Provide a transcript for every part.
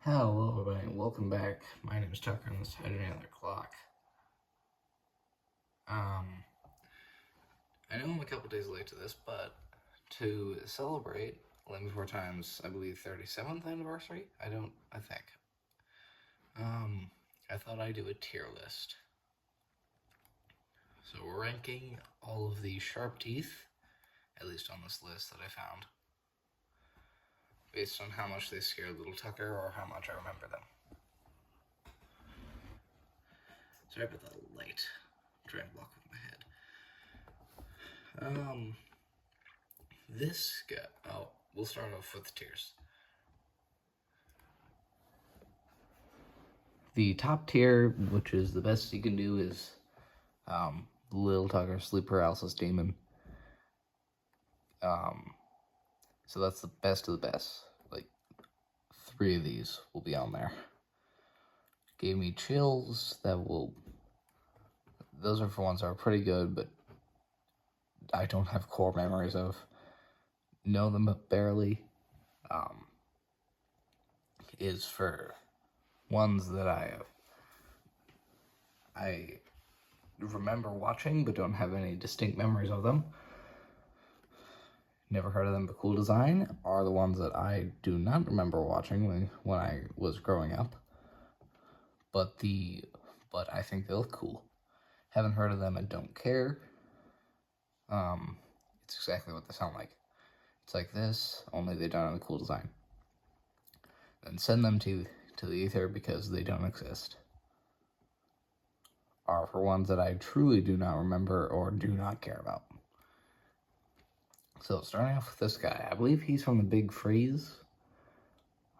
Hello everybody, and welcome back. My name is Tucker on the Saturday Night Clock. I know I'm a couple days late to this, but to celebrate Land Before Time's, I believe, 37th anniversary, I think. I thought I'd do a tier list. So we're ranking all of the sharp teeth, at least on this list that I found, based on how much they scared little Tucker or how much I remember them. Sorry about the light trying to block with my head. This guy. Oh, we'll start off with tiers. The top tier, which is the best you can do, is Little Tucker Sleep Paralysis Demon. So that's the best of the best. Like, 3 of these will be on there. Gave me chills those are for ones that are pretty good, but I don't have core memories of. Know them but barely. Is for ones that I remember watching but don't have any distinct memories of them. Never heard of them but cool design are the ones that I do not remember watching when I was growing up. But I think they look cool. Haven't heard of them and don't care. It's exactly what they sound like. It's like this, only they're done on a cool design. Then send them to the ether because they don't exist. Are for ones that I truly do not remember or do not care about. So starting off with this guy, I believe he's from the Big Freeze.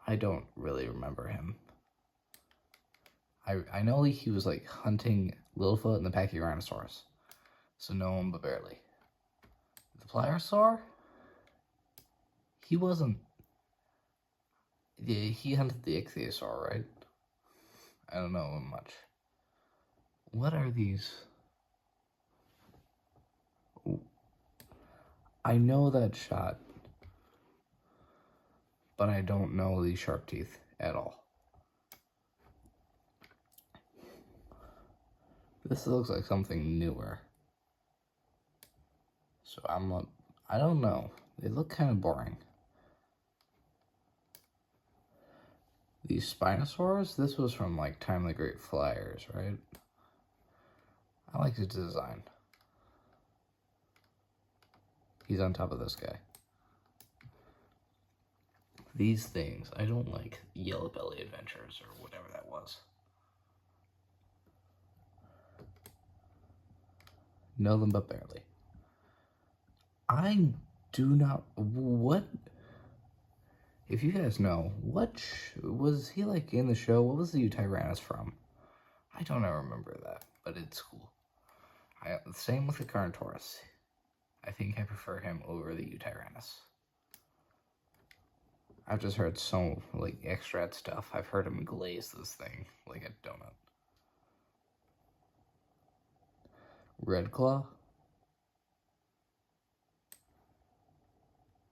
I don't really remember him. I know he was like hunting Littlefoot and the Pachyrhinosaurus. So know him but barely. The Pliosaur? He wasn't... Yeah, he hunted the Ichthyosaur, right? I don't know him much. What are these? Ooh. I know that shot, but I don't know these sharp teeth at all. This looks like something newer. So I don't know. They look kind of boring. These Spinosaurs, this was from like Time of the Great Flyers, right? I like his design. He's on top of this guy. These things, I don't like Yellow Belly Adventures or whatever that was. Know them but barely. I do not... What? If you guys know, what was he like in the show? What was the Tyrannus from? I don't ever remember that, but it's cool. Same with the Carnotaurus. I think I prefer him over the Tyrannus. I've just heard so, like, extra stuff. I've heard him glaze this thing like a donut. Red Claw?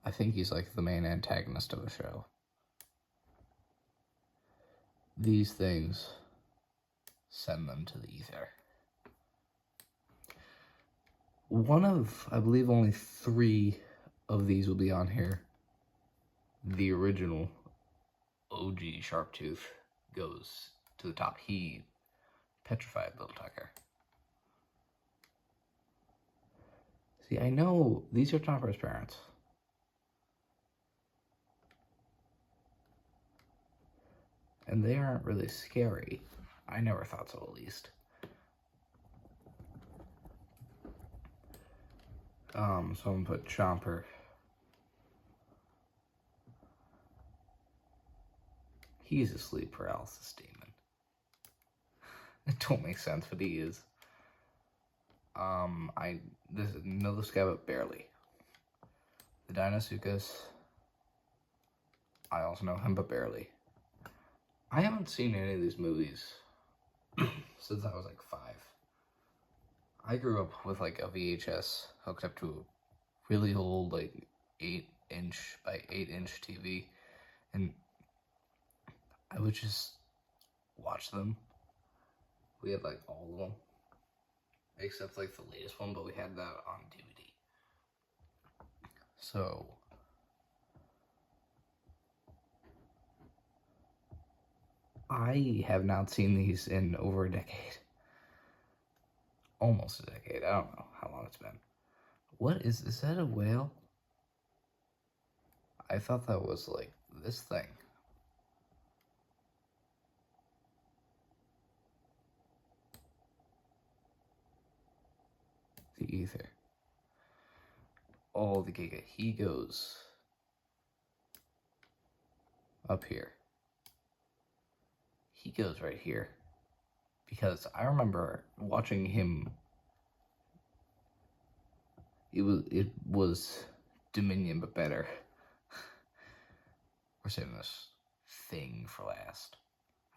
I think he's like the main antagonist of the show. These things, send them to the ether. One of, I believe only 3 of these will be on here. The original OG Sharptooth goes to the top. He petrified Little Tucker. See, I know these are Topper's parents. And they aren't really scary. I never thought so, at least. Someone put Chomper. He's a sleep paralysis demon. It don't make sense, but he is. I know this guy, but barely. The Deinosuchus. I also know him, but barely. I haven't seen any of these movies since I was like 5. I grew up with like a VHS hooked up to a really old like 8-inch by 8-inch TV, and I I would just watch them. We had like all of them, except like the latest one, but we had that on DVD. So I have not seen these in over a decade. Almost a decade. I don't know how long it's been. What is that a whale? I thought that was like this thing. The ether. Oh, the Giga. He goes up here. He goes right here. Because I remember watching him. It was Dominion, but better. We're saving this thing for last.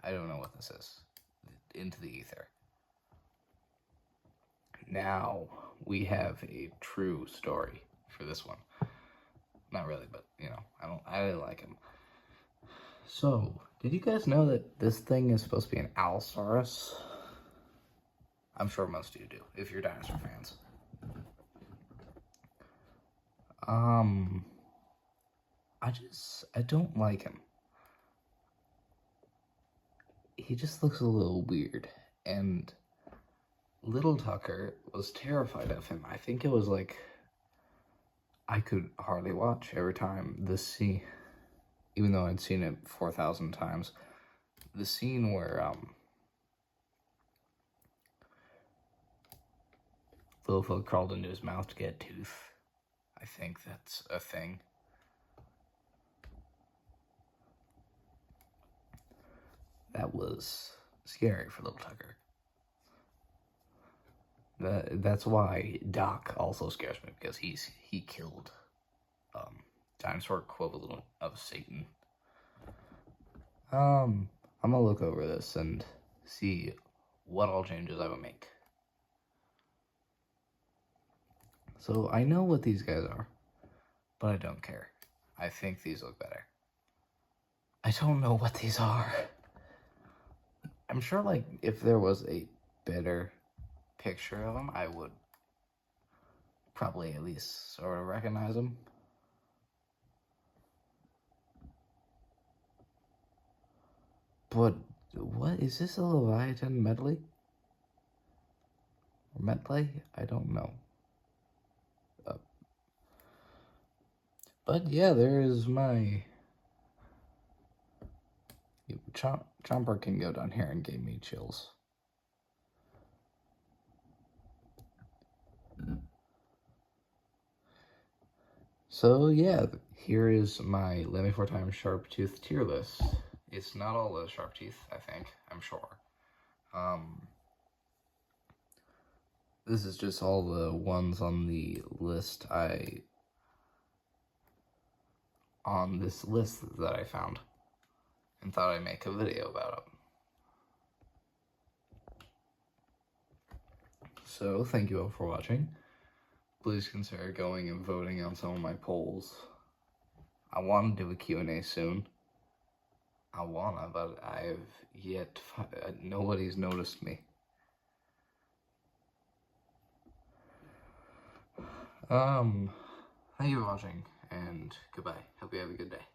I don't know what this is. Into the ether. Now we have a true story for this one. Not really, but you know, I didn't like him. So, did you guys know that this thing is supposed to be an Allosaurus? I'm sure most of you do, if you're dinosaur fans. I don't like him. He just looks a little weird, and Little Tucker was terrified of him. I think it was like, I could hardly watch every time this scene, even though I'd seen it 4,000 times, the scene where, Littlefoot crawled into his mouth to get a tooth. I think that's a thing. That was scary for Little Tucker. That's why Doc also scares me, because he killed dinosaur equivalent of Satan. I'm gonna look over this and see what all changes I would make. So I know what these guys are, but I don't care. I think these look better. I don't know what these are. I'm sure, like, if there was a better picture of them, I would probably at least sort of recognize them. But what is this, a Leviathan medley? Or medley? I don't know. But yeah, there is my... Chomper can go down here and give me chills. So yeah, here is my Let Me 4 times Sharp Tooth tier list. It's not all the sharp teeth, I think, I'm sure. This is just all the ones on the list on this list that I found and thought I'd make a video about it. So, thank you all for watching. Please consider going and voting on some of my polls. I want to do a Q&A soon. But I've yet... nobody's noticed me. Thank you for watching, and goodbye. Hope you have a good day.